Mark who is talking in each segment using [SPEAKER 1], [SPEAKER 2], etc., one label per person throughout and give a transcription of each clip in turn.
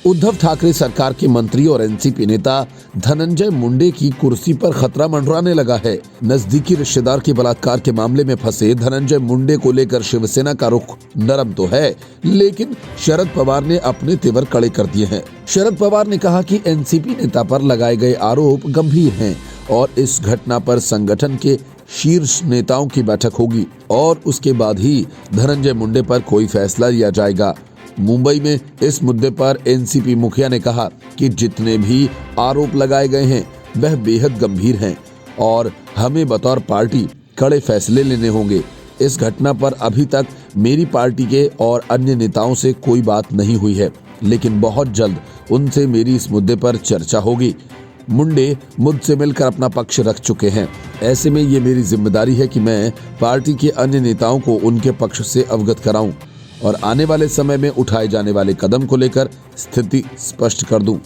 [SPEAKER 1] उद्धव ठाकरे सरकार के मंत्री और एनसीपी नेता धनंजय मुंडे की कुर्सी पर खतरा मंडराने लगा है। नजदीकी रिश्तेदार के बलात्कार के मामले में फंसे धनंजय मुंडे को लेकर शिवसेना का रुख नरम तो है, लेकिन शरद पवार ने अपने तेवर कड़े कर दिए हैं। शरद पवार ने कहा कि एनसीपी नेता पर लगाए गए आरोप गंभीर हैं और इस घटना पर संगठन के शीर्ष नेताओं की बैठक होगी और उसके बाद ही धनंजय मुंडे पर कोई फैसला लिया जाएगा। मुंबई में इस मुद्दे पर एनसीपी मुखिया ने कहा कि जितने भी आरोप लगाए गए हैं वह बेहद गंभीर हैं और हमें बतौर पार्टी कड़े फैसले लेने होंगे। इस घटना पर अभी तक मेरी पार्टी के और अन्य नेताओं से कोई बात नहीं हुई है, लेकिन बहुत जल्द उनसे मेरी इस मुद्दे पर चर्चा होगी। मुंडे मुझसे मिलकर अपना पक्ष रख चुके हैं। ऐसे में ये मेरी जिम्मेदारी है कि मैं पार्टी के अन्य नेताओं को उनके पक्ष से अवगत कराऊं और आने वाले समय में उठाए जाने वाले कदम को लेकर स्थिति स्पष्ट कर दूं।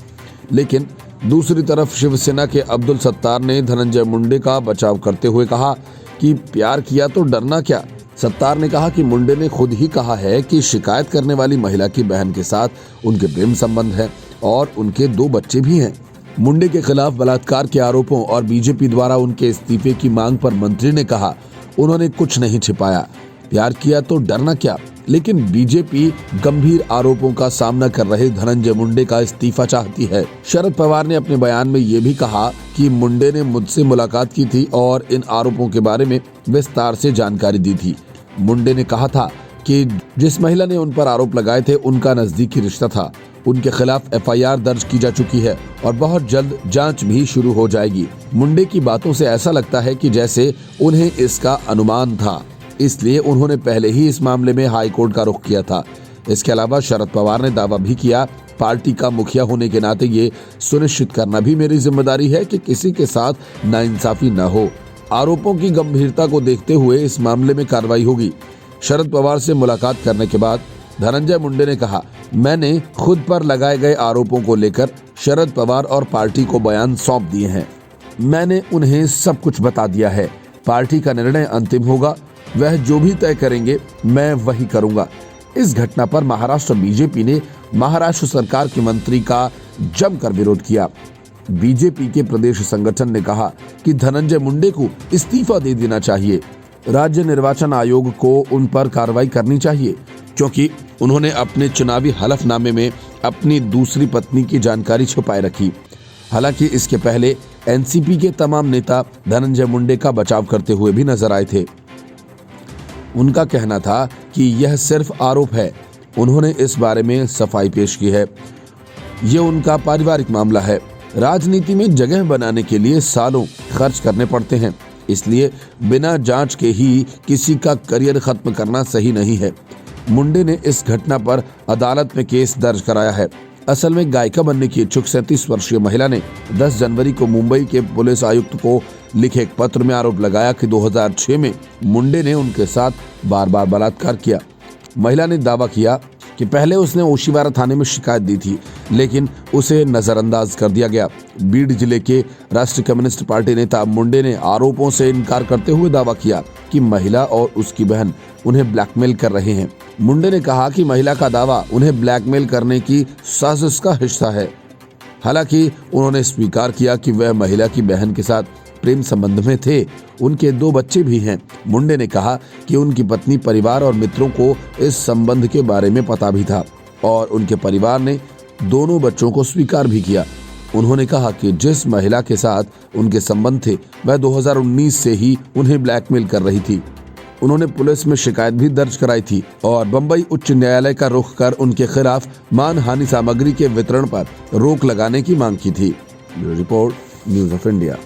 [SPEAKER 1] लेकिन दूसरी तरफ शिवसेना के अब्दुल सत्तार ने धनंजय मुंडे का बचाव करते हुए कहा कि प्यार किया तो डरना क्या। सत्तार ने कहा कि मुंडे ने खुद ही कहा है कि शिकायत करने वाली महिला की बहन के साथ उनके प्रेम संबंध है और उनके 2 बच्चे भी हैं। मुंडे के खिलाफ बलात्कार के आरोपों और बीजेपी द्वारा उनके इस्तीफे की मांग पर मंत्री ने कहा, उन्होंने कुछ नहीं छिपाया, प्यार किया तो डरना क्या। लेकिन बीजेपी गंभीर आरोपों का सामना कर रहे धनंजय मुंडे का इस्तीफा चाहती है। शरद पवार ने अपने बयान में ये भी कहा कि मुंडे ने मुझसे मुलाकात की थी और इन आरोपों के बारे में विस्तार से जानकारी दी थी। मुंडे ने कहा था कि जिस महिला ने उन पर आरोप लगाए थे उनका नजदीकी रिश्ता था, उनके खिलाफ एफआईआर दर्ज की जा चुकी है और बहुत जल्द जांच भी शुरू हो जाएगी। मुंडे की बातों से ऐसा लगता है कि जैसे उन्हें इसका अनुमान था, इसलिए उन्होंने पहले ही इस मामले में हाई कोर्ट का रुख किया था। इसके अलावा शरद पवार ने दावा भी किया, पार्टी का मुखिया होने के नाते ये सुनिश्चित करना भी मेरी जिम्मेदारी है कि किसी के साथ नाइंसाफी न हो। आरोपों की गंभीरता को देखते हुए इस मामले में कार्रवाई होगी। शरद पवार से मुलाकात करने के बाद धनंजय मुंडे ने कहा, मैंने खुद पर लगाए गए आरोपों को लेकर शरद पवार और पार्टी को बयान सौंप दिए हैं। मैंने उन्हें सब कुछ बता दिया है। पार्टी का निर्णय अंतिम होगा, वह जो भी तय करेंगे मैं वही करूंगा। इस घटना पर महाराष्ट्र बीजेपी ने महाराष्ट्र सरकार के मंत्री का जमकर विरोध किया। बीजेपी के प्रदेश संगठन ने कहा कि धनंजय मुंडे को इस्तीफा दे देना चाहिए। राज्य निर्वाचन आयोग को उन पर कार्रवाई करनी चाहिए क्योंकि उन्होंने अपने चुनावी हलफनामे में अपनी दूसरी पत्नी की जानकारी छुपाए रखी। हालांकि इसके पहले एनसीपी के तमाम नेता धनंजय मुंडे का बचाव करते हुए भी नजर आए थे। उनका कहना था कि यह सिर्फ आरोप है। उन्होंने इस बारे में सफाई पेश की है, ये उनका पारिवारिक मामला है। राजनीति में जगह बनाने के लिए सालों खर्च करने पड़ते हैं, इसलिए बिना जांच के ही किसी का करियर खत्म करना सही नहीं है। मुंडे ने इस घटना पर अदालत में केस दर्ज कराया है। असल में गायिका बनने की इच्छुक 37 वर्षीय महिला ने 10 जनवरी को मुंबई के पुलिस आयुक्त को लिखे एक पत्र में आरोप लगाया कि 2006 में मुंडे ने उनके साथ बार बार बलात्कार किया। महिला ने दावा किया कि पहले उसने ओशिवारा थाने में शिकायत दी थी, लेकिन उसे नजरअंदाज कर दिया गया। बीड जिले के राष्ट्रीय कम्युनिस्ट पार्टी नेता मुंडे ने आरोपों से इनकार करते हुए दावा किया कि महिला और उसकी बहन उन्हें ब्लैकमेल कर रहे हैं। मुंडे ने कहा कि महिला का दावा उन्हें ब्लैकमेल करने की साजिश का हिस्सा है। हालांकि उन्होंने स्वीकार किया कि वह महिला की बहन के साथ प्रेम संबंध में थे। उनके 2 बच्चे भी हैं। मुंडे ने कहा कि उनकी पत्नी, परिवार और मित्रों को इस संबंध के बारे में पता भी था और उनके परिवार ने दोनों बच्चों को स्वीकार भी किया। उन्होंने कहा कि जिस महिला के साथ उनके संबंध थे वह 2019 से ही उन्हें ब्लैकमेल कर रही थी। उन्होंने पुलिस में शिकायत भी दर्ज कराई थी और बंबई उच्च न्यायालय का रुख कर उनके खिलाफ मानहानि सामग्री के वितरण पर रोक लगाने की मांग की थी। Bureau report, news of India.